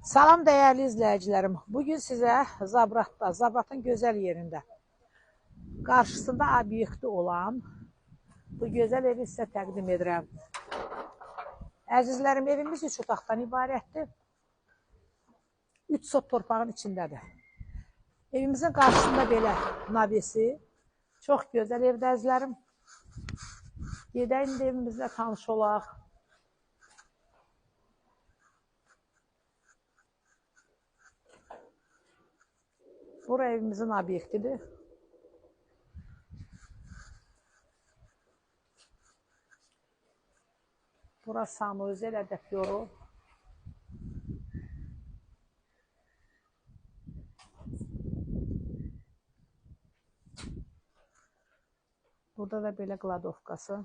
Salam dəyərli izləyicilərim. Bugün sizə Zabratın gözəl yerində, qarşısında obyekti olan bu gözəl evi sizə təqdim edirəm. Əzizlərim, evimiz 3 otaqdan ibarətdir. 3 sot torpağın içindədir. Evimizin qarşısında belə nabesi. Çox gözəl evdə əzizlərim. Gedək indi evimizlə tanış olaq. Bura evimizin obyektidir. Bura sanuzel ədəb yolu. Burada da belə qladovkası.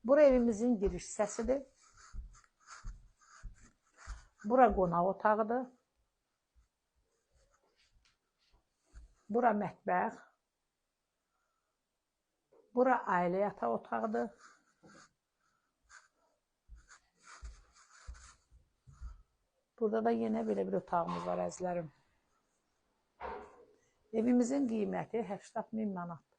Bura evimizin giriş hissəsidir. Bura qonaq otağıdır. Bura mətbəx. Bura ailə yataq otağıdır. Burada da yenə belə bir otağımız var əzizlərim. Evimizin qiyməti 80.000 manatdır.